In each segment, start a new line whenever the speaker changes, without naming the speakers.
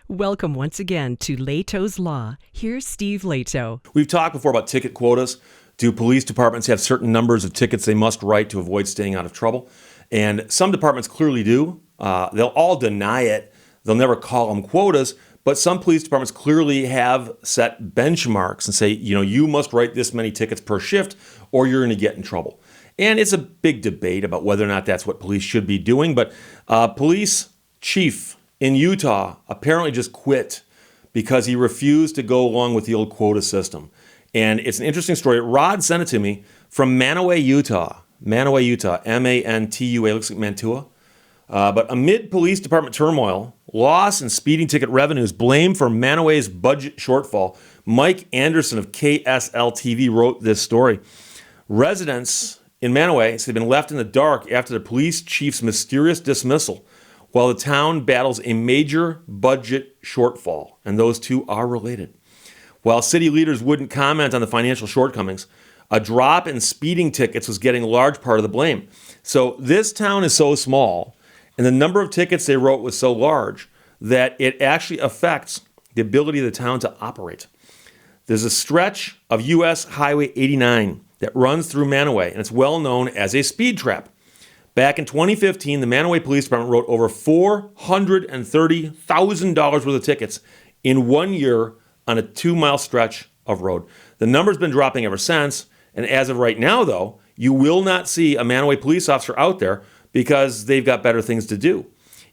Welcome once again to Lehto's Law. Here's Steve Lehto.
We've talked before about ticket quotas. Do police departments have certain numbers of tickets they must write to avoid staying out of trouble? And some departments clearly do. They'll all deny it. They'll never call them quotas. But some police departments clearly have set benchmarks and say, you must write this many tickets per shift or you're going to get in trouble. And it's a big debate about whether or not that's what police should be doing. But police chief in Utah apparently just quit because he refused to go along with the old quota system. And it's an interesting story. Rod sent it to me from Mantua, Utah. Mantua, Utah, M-A-N-T-U-A, looks like Mantua. But amid police department turmoil, loss in speeding ticket revenues, blame for Mantua's budget shortfall, Mike Anderson of KSL-TV wrote this story. Residents in Mantua have been left in the dark after the police chief's mysterious dismissal, while the town battles a major budget shortfall, and those two are related. While city leaders wouldn't comment on the financial shortcomings, a drop in speeding tickets was getting a large part of the blame. So this town is so small, and the number of tickets they wrote was so large that it actually affects the ability of the town to operate. There's a stretch of U.S. Highway 89 that runs through Mantua, and it's well known as a speed trap. Back in 2015, the Mantua Police Department wrote over $430,000 worth of tickets in 1 year on a 2-mile stretch of road. The number's been dropping ever since, and as of right now, though, you will not see a Mantua police officer out there because they've got better things to do.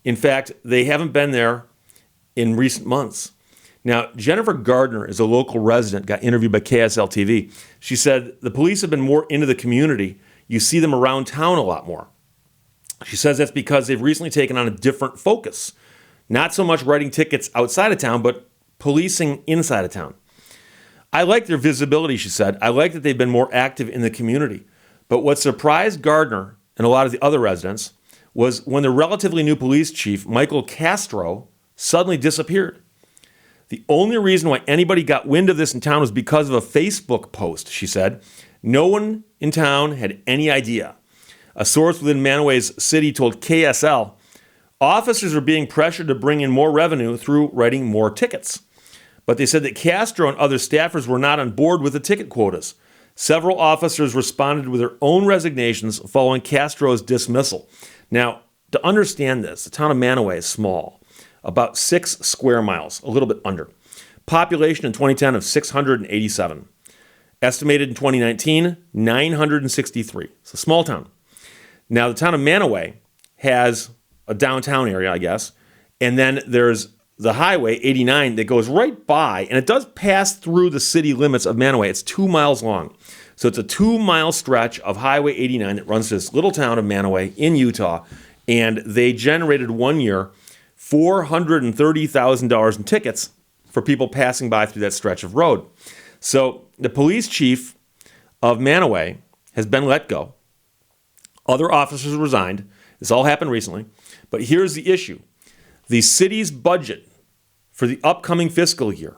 In fact, they haven't been there in recent months. Now, Jennifer Gardner is a local resident, got interviewed by KSL-TV. She said the police have been more into the community. You see them around town a lot more. She says that's because they've recently taken on a different focus. Not so much writing tickets outside of town, but policing inside of town. I like their visibility, she said. I like that they've been more active in the community. But what surprised Gardner and a lot of the other residents was when the relatively new police chief, Michael Castro, suddenly disappeared. The only reason why anybody got wind of this in town was because of a Facebook post, she said. No one in town had any idea. A source within Mantua's city told KSL, officers are being pressured to bring in more revenue through writing more tickets. But they said that Castro and other staffers were not on board with the ticket quotas. Several officers responded with their own resignations following Castro's dismissal. Now, to understand this, the town of Mantua is small, about 6 square miles, a little bit under. Population in 2010 of 687. Estimated in 2019, 963. It's a small town. Now, the town of Mantua has a downtown area, I guess, and then there's the Highway 89 that goes right by, and it does pass through the city limits of Mantua. It's 2 miles long. So it's a 2-mile stretch of Highway 89 that runs to this little town of Mantua in Utah, and they generated 1 year $430,000 in tickets for people passing by through that stretch of road. So the police chief of Mantua has been let go. Other officers resigned. This all happened recently. But here's the issue. The city's budget for the upcoming fiscal year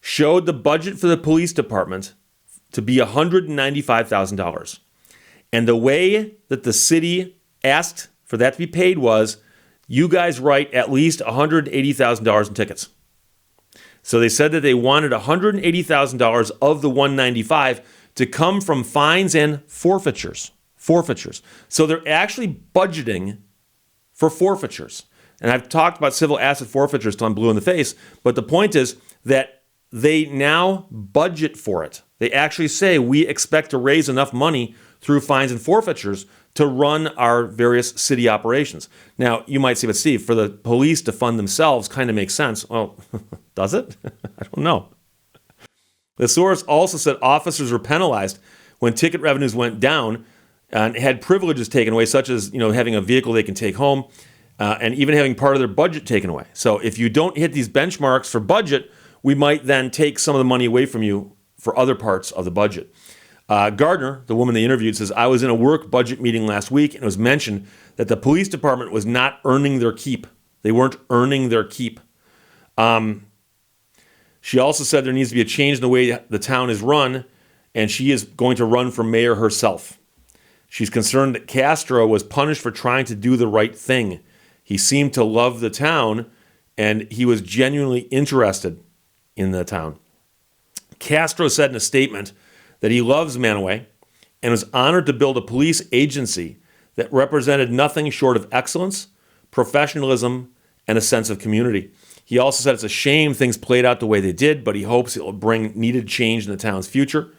showed the budget for the police department to be $195,000. And the way that the city asked for that to be paid was, you guys write at least $180,000 in tickets. So they said that they wanted $180,000 of the $195,000 to come from fines and forfeitures. So they're actually budgeting for forfeitures. And I've talked about civil asset forfeitures till I'm blue in the face, but the point is that they now budget for it. They actually say we expect to raise enough money through fines and forfeitures to run our various city operations. Now, you might say, but Steve, for the police to fund themselves kind of makes sense. Well, does it? I don't know. The source also said officers were penalized when ticket revenues went down and had privileges taken away, such as having a vehicle they can take home, and even having part of their budget taken away. So if you don't hit these benchmarks for budget, we might then take some of the money away from you for other parts of the budget. Gardner, the woman they interviewed, says, I was in a work budget meeting last week, and it was mentioned that the police department was not earning their keep. They weren't earning their keep. She also said there needs to be a change in the way the town is run, and she is going to run for mayor herself. She's concerned that Castro was punished for trying to do the right thing. He seemed to love the town, and he was genuinely interested in the town. Castro said in a statement that he loves Mantua and was honored to build a police agency that represented nothing short of excellence, professionalism, and a sense of community. He also said it's a shame things played out the way they did, but he hopes it will bring needed change in the town's future.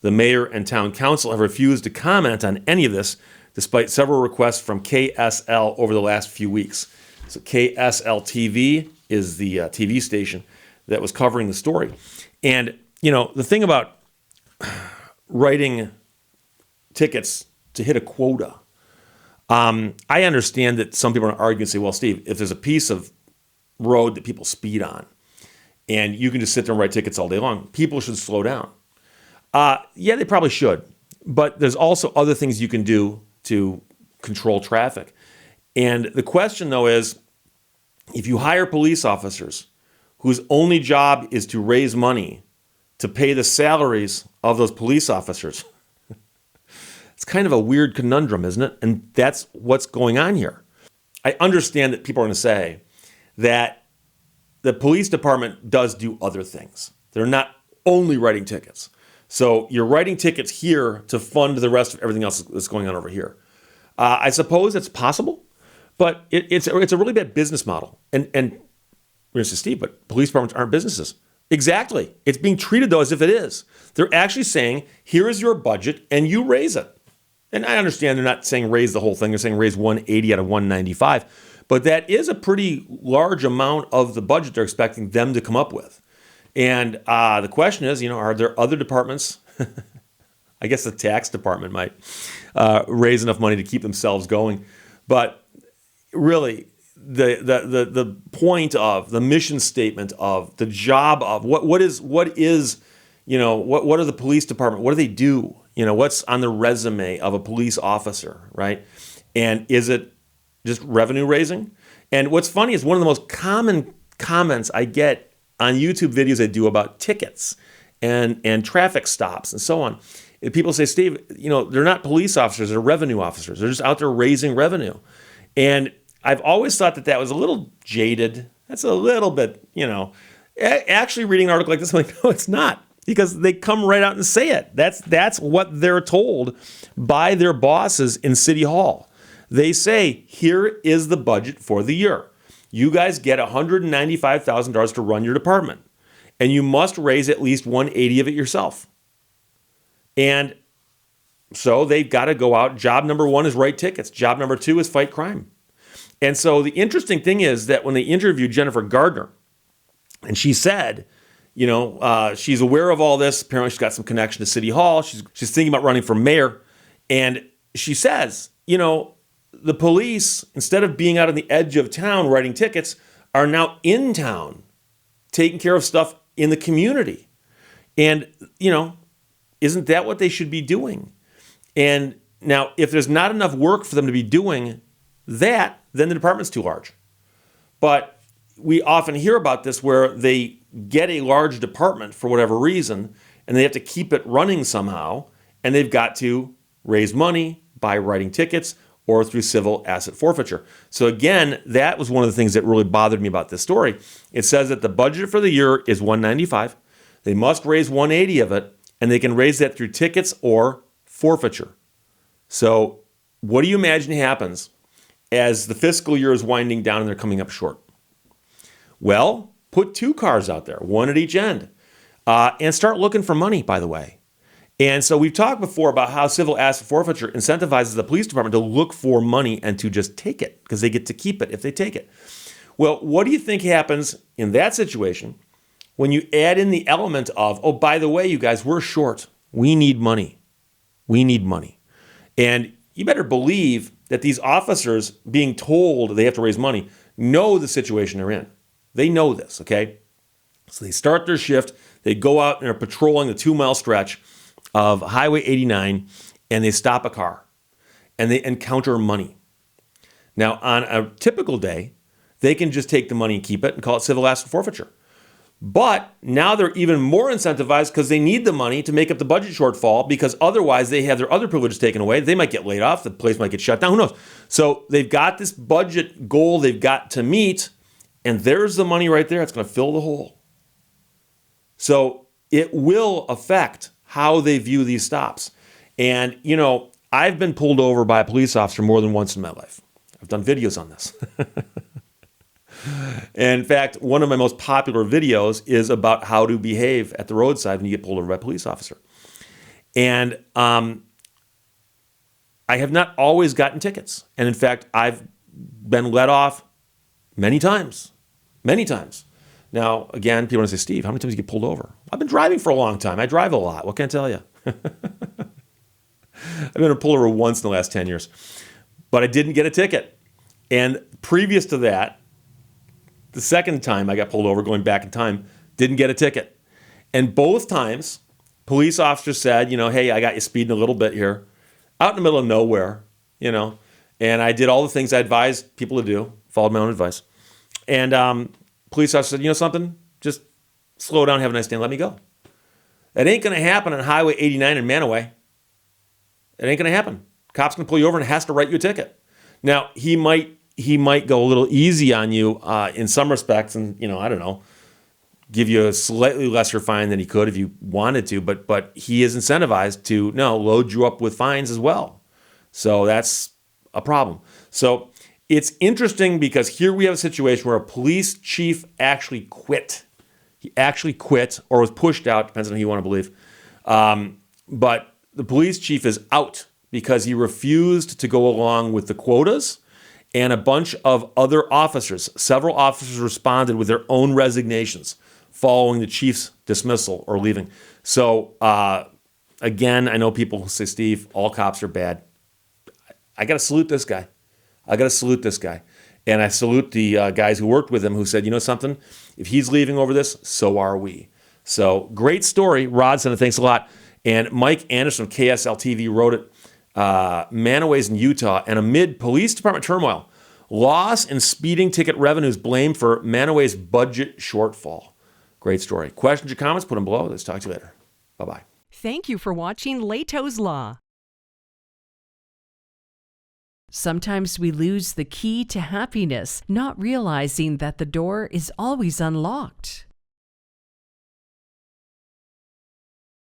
The mayor and town council have refused to comment on any of this, despite several requests from KSL over the last few weeks. So KSL TV is the TV station that was covering the story. And, the thing about writing tickets to hit a quota, I understand that some people are arguing and say, well, Steve, if there's a piece of road that people speed on and you can just sit there and write tickets all day long, people should slow down. Yeah, they probably should. But there's also other things you can do to control traffic. And the question, though, is if you hire police officers whose only job is to raise money to pay the salaries of those police officers, it's kind of a weird conundrum, isn't it? And that's what's going on here. I understand that people are going to say that the police department does do other things. They're not only writing tickets. So you're writing tickets here to fund the rest of everything else that's going on over here. I suppose it's possible, but it's a really bad business model. And we're going to say, Steve, but police departments aren't businesses. Exactly. It's being treated, though, as if it is. They're actually saying, here is your budget, and you raise it. And I understand they're not saying raise the whole thing. They're saying raise 180 out of 195. But that is a pretty large amount of the budget they're expecting them to come up with. And the question is, are there other departments? I guess the tax department might raise enough money to keep themselves going. But really, the point of the mission statement of the job of what are the police department? What do they do? What's on the resume of a police officer, right? And is it just revenue raising? And what's funny is one of the most common comments I get on YouTube videos I do about tickets and traffic stops and so on. People say, Steve, they're not police officers, they're revenue officers. They're just out there raising revenue. And I've always thought that was a little jaded. That's a little bit, actually reading an article like this, I'm like, no, it's not. Because they come right out and say it. That's what they're told by their bosses in City Hall. They say, here is the budget for the year. You guys get $195,000 to run your department. And you must raise at least 180 of it yourself. And so they've got to go out. Job number 1 is write tickets. Job number 2 is fight crime. And so the interesting thing is that when they interviewed Jennifer Gardner, and she said, she's aware of all this. Apparently she's got some connection to City Hall. She's thinking about running for mayor. And she says, the police, instead of being out on the edge of town writing tickets, are now in town taking care of stuff in the community. And, isn't that what they should be doing? And now, if there's not enough work for them to be doing that, then the department's too large. But we often hear about this where they get a large department for whatever reason, and they have to keep it running somehow, and they've got to raise money by writing tickets or through civil asset forfeiture. So again, that was one of the things that really bothered me about this story. It says that the budget for the year is 195. They must raise 180 of it, and they can raise that through tickets or forfeiture. So what do you imagine happens as the fiscal year is winding down and they're coming up short? Well, put 2 cars out there, one at each end, and start looking for money, by the way. And so we've talked before about how civil asset forfeiture incentivizes the police department to look for money and to just take it because they get to keep it if they take it. Well, what do you think happens in that situation when you add in the element of, oh, by the way, you guys, we're short. We need money. We need money. And you better believe that these officers being told they have to raise money know the situation they're in. They know this, okay? So they start their shift. They go out and are patrolling the 2-mile stretch of Highway 89, and they stop a car, and they encounter money. Now, on a typical day, they can just take the money and keep it and call it civil asset forfeiture. But now they're even more incentivized because they need the money to make up the budget shortfall because otherwise they have their other privileges taken away. They might get laid off. The place might get shut down. Who knows? So they've got this budget goal they've got to meet, And there's the money right there. It's going to fill the hole. So it will affect how they view these stops. And, I've been pulled over by a police officer more than once in my life. I've done videos on this. And in fact, one of my most popular videos is about how to behave at the roadside when you get pulled over by a police officer. And I have not always gotten tickets. And in fact, I've been let off many times. Many times. Now, again, people want to say, Steve, how many times do you get pulled over? I've been driving for a long time. I drive a lot. What can I tell you? I've been pulled over once in the last 10 years. But I didn't get a ticket. And previous to that, the second time I got pulled over, going back in time, didn't get a ticket. And both times, police officers said, hey, I got you speeding a little bit here, out in the middle of nowhere, and I did all the things I advised people to do, followed my own advice. And police officer said, something, just slow down, have a nice day, and let me go. That ain't going to happen on Highway 89 in Mantua. It ain't going to happen. Cop's going to pull you over and has to write you a ticket. Now, he might go a little easy on you in some respects and, I don't know, give you a slightly lesser fine than he could if you wanted to, but he is incentivized to, load you up with fines as well. So that's a problem. So it's interesting because here we have a situation where a police chief actually quit. He actually quit or was pushed out, depends on who you want to believe. But the police chief is out because he refused to go along with the quotas, and a bunch of other officers, several officers responded with their own resignations following the chief's dismissal or leaving. So again, I know people who say, Steve, all cops are bad. I got to salute this guy. And I salute the guys who worked with him who said, something, if he's leaving over this, so are we. So great story. Rod sent it. Thanks a lot. And Mike Anderson of KSL TV wrote it. Manaways in Utah, and amid police department turmoil, loss in speeding ticket revenues blamed for Manaway's budget shortfall. Great story. Questions or comments? Put them below. Let's talk to you later. Bye-bye.
Thank you for watching Lehto's Law. Sometimes we lose the key to happiness, not realizing that the door is always unlocked.